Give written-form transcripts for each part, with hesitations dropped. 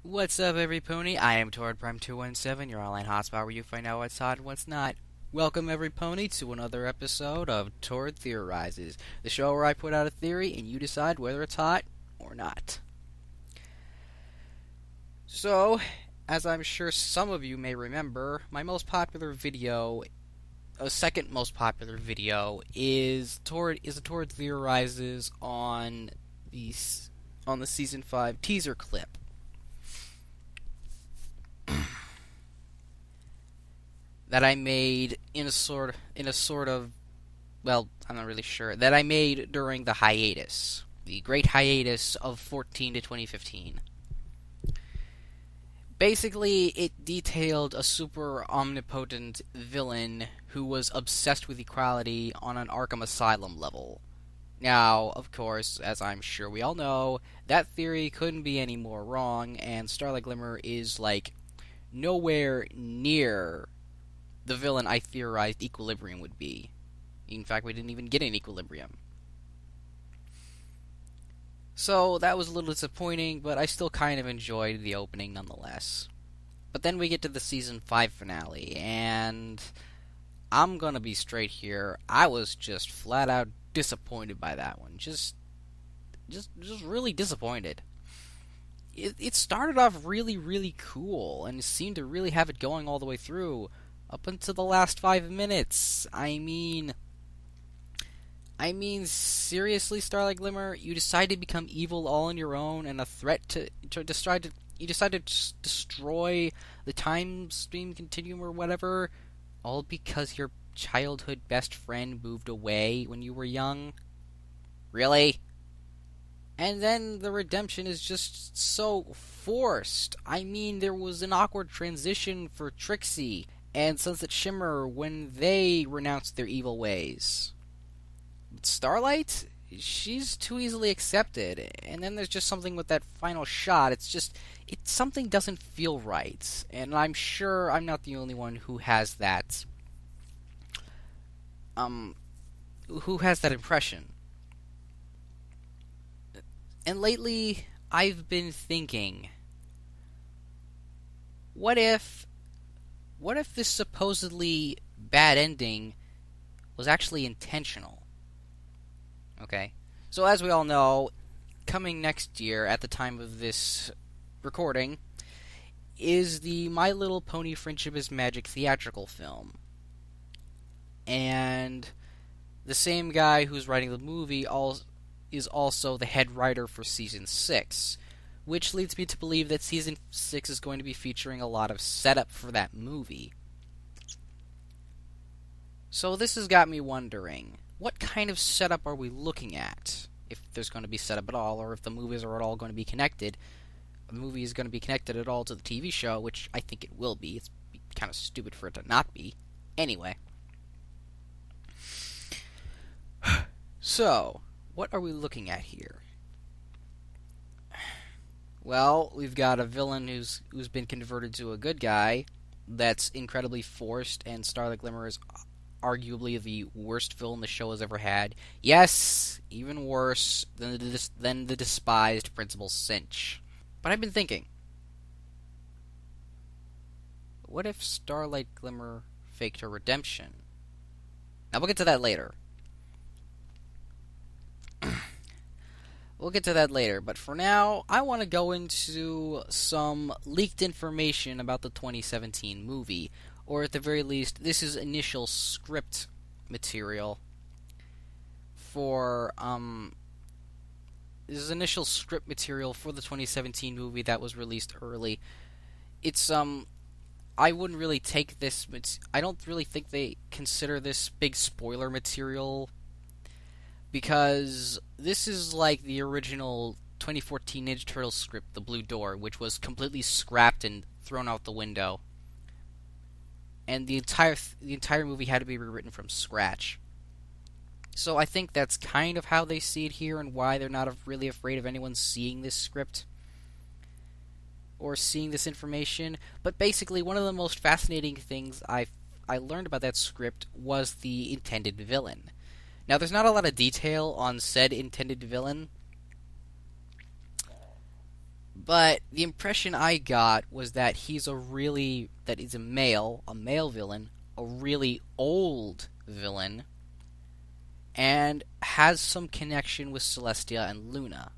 What's up, every pony? I am Torrid Prime 217, your online hotspot where you find out what's hot and what's not. Welcome, every pony, to another episode of Torrid Theorizes, the show where I put out a theory and you decide whether it's hot or not. So, as I'm sure some of you may remember, my most popular video, second most popular video, is a Torrid Theorizes on the season 5 teaser clip. That I made well, I'm not really sure, that I made during the hiatus, the great hiatus of 14 to 2015. Basically, it detailed a super omnipotent villain who was obsessed with equality on an Arkham Asylum level. Now, of course, as I'm sure we all know, that theory couldn't be any more wrong, and Starlight Glimmer is, nowhere near the villain I theorized Equilibrium would be. In fact, we didn't even get an Equilibrium. So that was a little disappointing, but I still kind of enjoyed the opening nonetheless. But then we get to the season 5 finale, and I'm gonna be straight here. I was just flat out disappointed by that one. Just really disappointed. It started off really, really cool, and seemed to really have it going all the way through, up until the last 5 minutes. Seriously, Starlight Glimmer, you decide to become evil all on your own and a threat to destroy. You decide to destroy the time stream continuum or whatever, all because your childhood best friend moved away when you were young. Really? And then the redemption is just so forced. There was an awkward transition for Trixie and Sunset Shimmer when they renounced their evil ways. Starlight, she's too easily accepted, and then there's just something with that final shot. Something doesn't feel right, and I'm sure I'm not the only one who has that, impression. And lately, I've been thinking, what if this supposedly bad ending was actually intentional? Okay. So as we all know, coming next year at the time of this recording is the My Little Pony Friendship is Magic theatrical film. And the same guy who's writing the movie is also the head writer for Season 6, which leads me to believe that Season 6 is going to be featuring a lot of setup for that movie. So this has got me wondering, what kind of setup are we looking at? If there's going to be setup at all, or if the movies are at all going to be connected. The movie is going to be connected at all to the TV show, which I think it will be. It's kind of stupid for it to not be. Anyway. So, what are we looking at here? Well, we've got a villain who's been converted to a good guy that's incredibly forced, and Starlight Glimmer is arguably the worst villain the show has ever had. Yes, even worse than the despised Principal Cinch. But I've been thinking, what if Starlight Glimmer faked her redemption? Now, we'll get to that later. We'll get to that later, but for now, I want to go into some leaked information about the 2017 movie, or at the very least, this is initial script material for the 2017 movie that was released early. It's I wouldn't really take this. I don't really think they consider this big spoiler material, because this is like the original 2014 Ninja Turtles script, The Blue Door, which was completely scrapped and thrown out the window. And the entire movie had to be rewritten from scratch. So I think that's kind of how they see it here, and why they're not really afraid of anyone seeing this script or seeing this information. But basically, one of the most fascinating things I learned about that script was the intended villain. Now, there's not a lot of detail on said intended villain, But the impression I got was that he's a male villain, a really old villain, and has some connection with Celestia and Luna.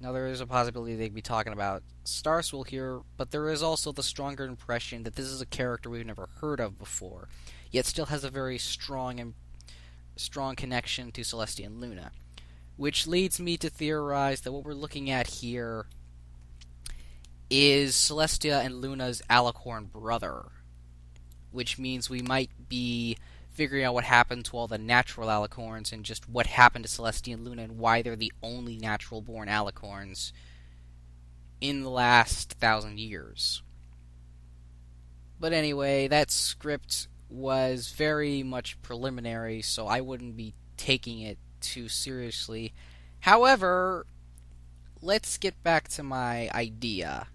Now, there is a possibility they could be talking about Starswell here, but there is also the stronger impression that this is a character we've never heard of before, yet still has a very strong connection to Celestia and Luna. Which leads me to theorize that what we're looking at here is Celestia and Luna's alicorn brother, which means we might be figuring out what happened to all the natural alicorns and just what happened to Celestia and Luna and why they're the only natural-born alicorns in the last 1,000 years. But anyway, that script was very much preliminary, so I wouldn't be taking it too seriously. However, let's get back to my idea.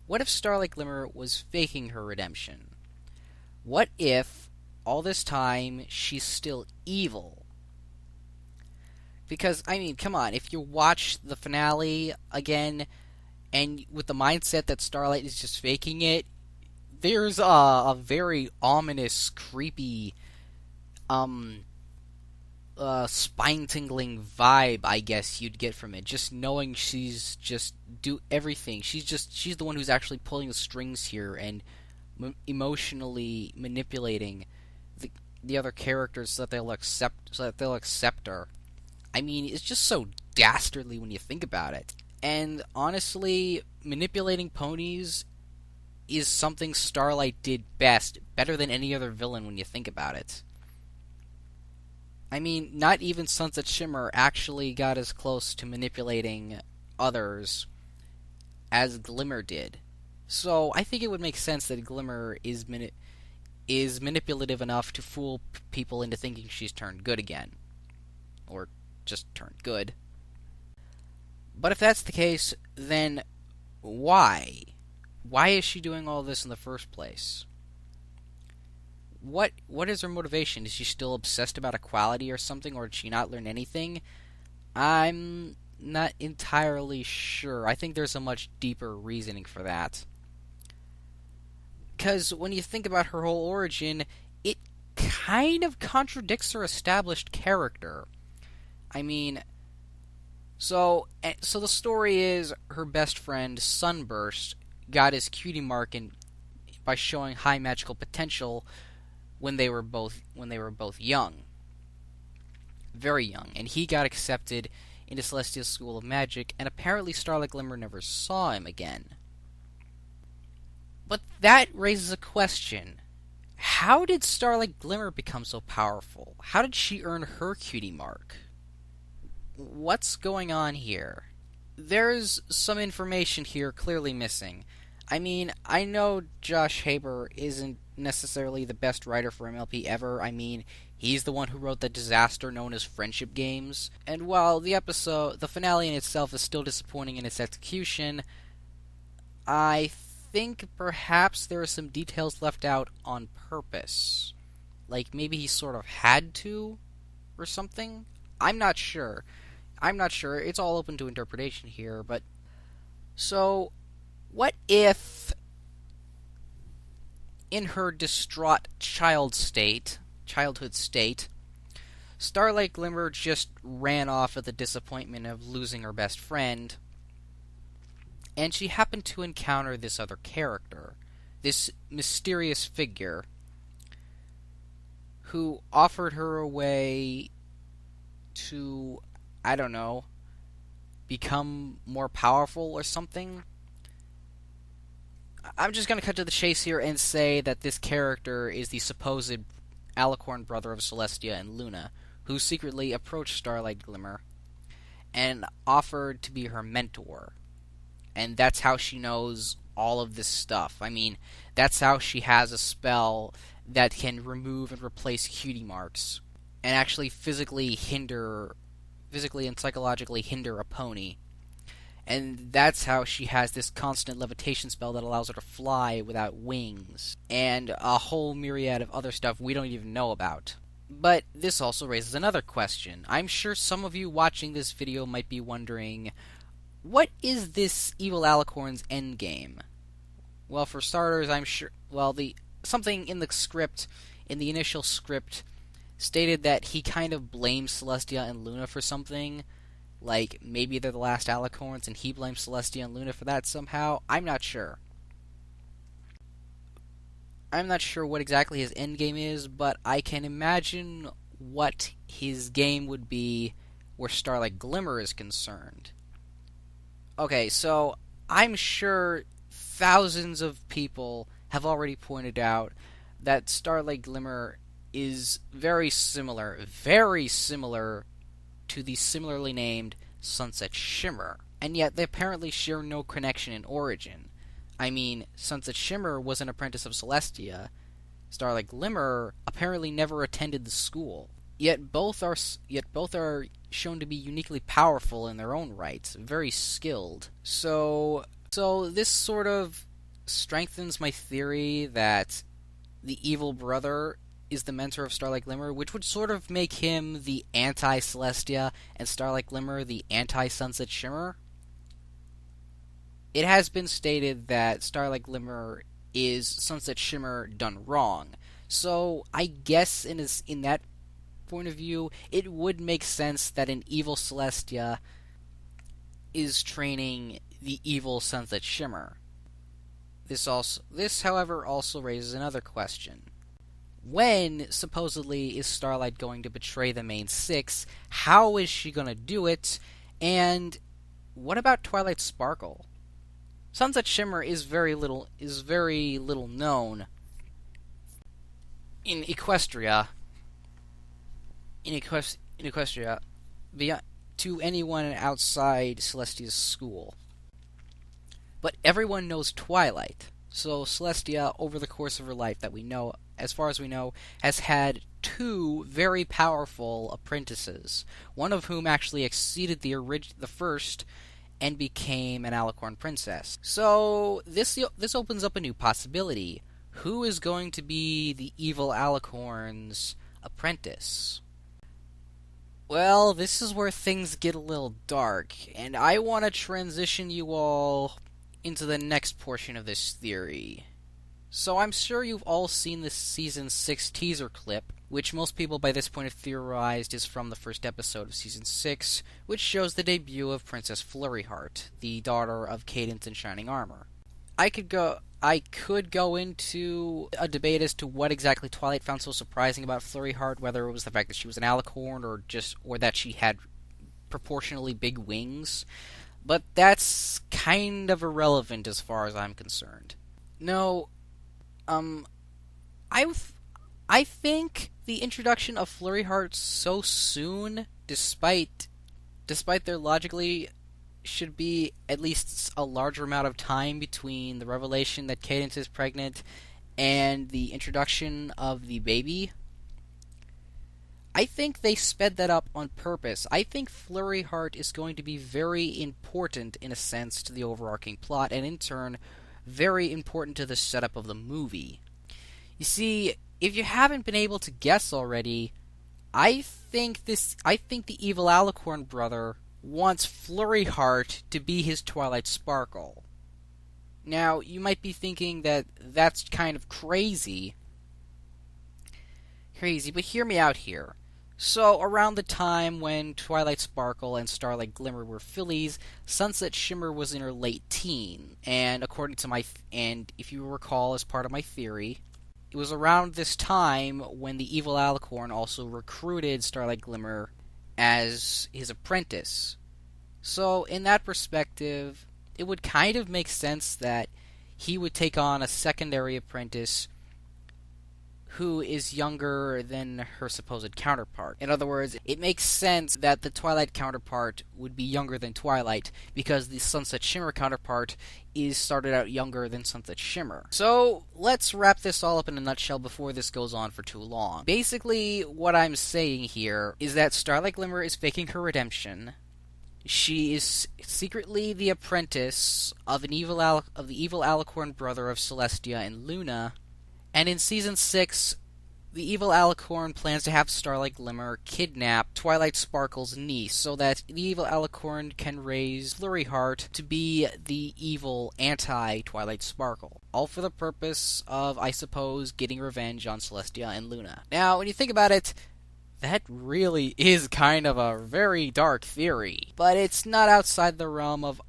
What if Starlight Glimmer was faking her redemption? What if, all this time, she's still evil? Because, I mean, come on, if you watch the finale again, and with the mindset that Starlight is just faking it, there's a very ominous, creepy, spine-tingling vibe, I guess you'd get from it. Just knowing she's just do everything. She's the one who's actually pulling the strings here and emotionally manipulating the other characters so that they'll accept her. I mean, it's just so dastardly when you think about it. And honestly, manipulating ponies is something Starlight did best, better than any other villain when you think about it. I mean, not even Sunset Shimmer actually got as close to manipulating others as Glimmer did. So I think it would make sense that Glimmer is manipulative enough to fool people into thinking she's turned good again. Or just turned good. But if that's the case, then why? Why is she doing all this in the first place? What is her motivation? Is she still obsessed about equality or something, or did she not learn anything? I'm not entirely sure. I think there's a much deeper reasoning for that. Because when you think about her whole origin, it kind of contradicts her established character. I mean, so the story is her best friend, Sunburst, got his cutie mark by showing high magical potential when they were both young. Very young. And he got accepted into Celestial School of Magic, and apparently Starlight Glimmer never saw him again. But that raises a question. How did Starlight Glimmer become so powerful? How did she earn her cutie mark? What's going on here? There's some information here clearly missing. I mean, I know Josh Haber isn't necessarily the best writer for MLP ever. I mean, he's the one who wrote the disaster known as Friendship Games. And while the finale in itself is still disappointing in its execution, I think perhaps there are some details left out on purpose. Like, maybe he sort of had to, or something? I'm not sure. It's all open to interpretation here, but... So, what if, in her distraught childhood state, Starlight Glimmer just ran off at the disappointment of losing her best friend, and she happened to encounter this other character, this mysterious figure, who offered her a way to, I don't know, become more powerful or something? I'm just going to cut to the chase here and say that this character is the supposed alicorn brother of Celestia and Luna, who secretly approached Starlight Glimmer and offered to be her mentor. And that's how she knows all of this stuff. I mean, that's how she has a spell that can remove and replace cutie marks and actually physically and psychologically hinder a pony. And that's how she has this constant levitation spell that allows her to fly without wings, and a whole myriad of other stuff we don't even know about. But this also raises another question. I'm sure some of you watching this video might be wondering, what is this evil Alicorn's endgame? Well, for starters, I'm sure. Well, the something in the script, in the initial script, stated that he kind of blames Celestia and Luna for something. Like, maybe they're the last Alicorns, and he blames Celestia and Luna for that somehow. I'm not sure. I'm not sure what exactly his endgame is, but I can imagine what his game would be where Starlight Glimmer is concerned. Okay, so I'm sure thousands of people have already pointed out that Starlight Glimmer is very similar to the similarly named Sunset Shimmer, and yet they apparently share no connection in origin. I mean, Sunset Shimmer was an apprentice of Celestia. Starlight Glimmer apparently never attended the school. Yet both are shown to be uniquely powerful in their own rights, very skilled. So this sort of strengthens my theory that the evil brother is the mentor of Starlight Glimmer, which would sort of make him the anti-Celestia and Starlight Glimmer the anti-Sunset Shimmer. It has been stated that Starlight Glimmer is Sunset Shimmer done wrong. So I guess in that point of view, it would make sense that an evil Celestia is training the evil Sunset Shimmer. This, however, also raises another question. When, supposedly, is Starlight going to betray the main six? How is she going to do it? And what about Twilight Sparkle? Sunset Shimmer is very little known in Equestria. To anyone outside Celestia's school. But everyone knows Twilight. So Celestia, over the course of her life that we know, as far as we know, has had two very powerful apprentices, one of whom actually exceeded the first and became an Alicorn princess. So this opens up a new possibility. Who is going to be the evil Alicorn's apprentice? Well, this is where things get a little dark, and I want to transition you all into the next portion of this theory. So I'm sure you've all seen this Season 6 teaser clip, which most people by this point have theorized is from the first episode of Season 6, which shows the debut of Princess Flurry Heart, the daughter of Cadance in Shining Armor. I could go into a debate as to what exactly Twilight found so surprising about Flurry Heart, whether it was the fact that she was an Alicorn or that she had proportionally big wings. But that's kind of irrelevant as far as I'm concerned. No, I think the introduction of Flurry Heart so soon, despite there logically should be at least a larger amount of time between the revelation that Cadance is pregnant and the introduction of the baby. I think they sped that up on purpose. I think Flurry Heart is going to be very important, in a sense, to the overarching plot, and in turn, very important to the setup of the movie. You see, if you haven't been able to guess already, I think the evil Alicorn brother wants Flurry Heart to be his Twilight Sparkle. Now, you might be thinking that that's kind of crazy, but hear me out here. So, around the time when Twilight Sparkle and Starlight Glimmer were fillies, Sunset Shimmer was in her late teen, and if you recall, as part of my theory, it was around this time when the evil Alicorn also recruited Starlight Glimmer as his apprentice. So, in that perspective, it would kind of make sense that he would take on a secondary apprentice who is younger than her supposed counterpart. In other words, it makes sense that the Twilight counterpart would be younger than Twilight, because the Sunset Shimmer counterpart started out younger than Sunset Shimmer. So, let's wrap this all up in a nutshell before this goes on for too long. Basically, what I'm saying here is that Starlight Glimmer is faking her redemption. She is secretly the apprentice of the evil Alicorn brother of Celestia and Luna. And in Season 6, The evil Alicorn plans to have Starlight Glimmer kidnap Twilight Sparkle's niece so that the evil Alicorn can raise Flurry Heart to be the evil anti-Twilight Sparkle. All for the purpose of, I suppose, getting revenge on Celestia and Luna. Now, when you think about it, that really is kind of a very dark theory, but it's not outside the realm of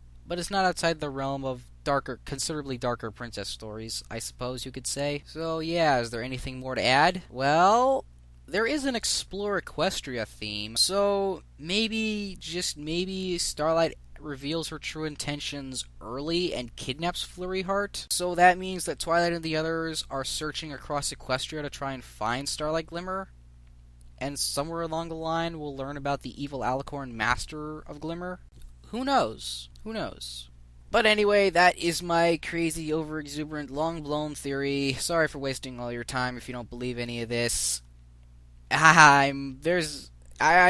darker, considerably darker princess stories, I suppose you could say. So yeah, is there anything more to add? Well, there is an Explore Equestria theme, so maybe, just maybe, Starlight reveals her true intentions early and kidnaps Flurry Heart. So that means that Twilight and the others are searching across Equestria to try and find Starlight Glimmer. And somewhere along the line, we'll learn about the evil Alicorn Master of Glimmer. Who knows? Who knows? But anyway, that is my crazy, over-exuberant, long-blown theory. Sorry for wasting all your time if you don't believe any of this. I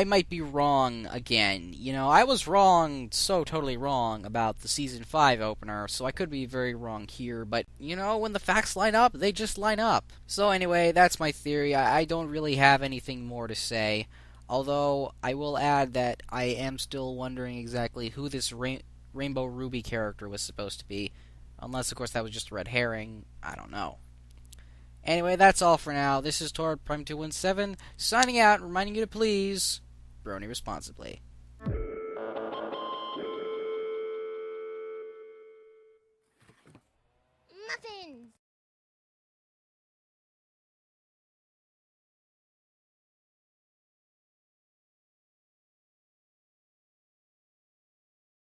might be wrong again. You know, I was wrong, so totally wrong, about the Season 5 opener, so I could be very wrong here, but, you know, when the facts line up, they just line up. So anyway, that's my theory. I don't really have anything more to say, although I will add that I am still wondering exactly who this Rainbow Ruby character was supposed to be. Unless, of course, that was just a red herring. I don't know. Anyway, that's all for now. This is Torrid Prime 217 signing out, reminding you to please brony responsibly. Muffins!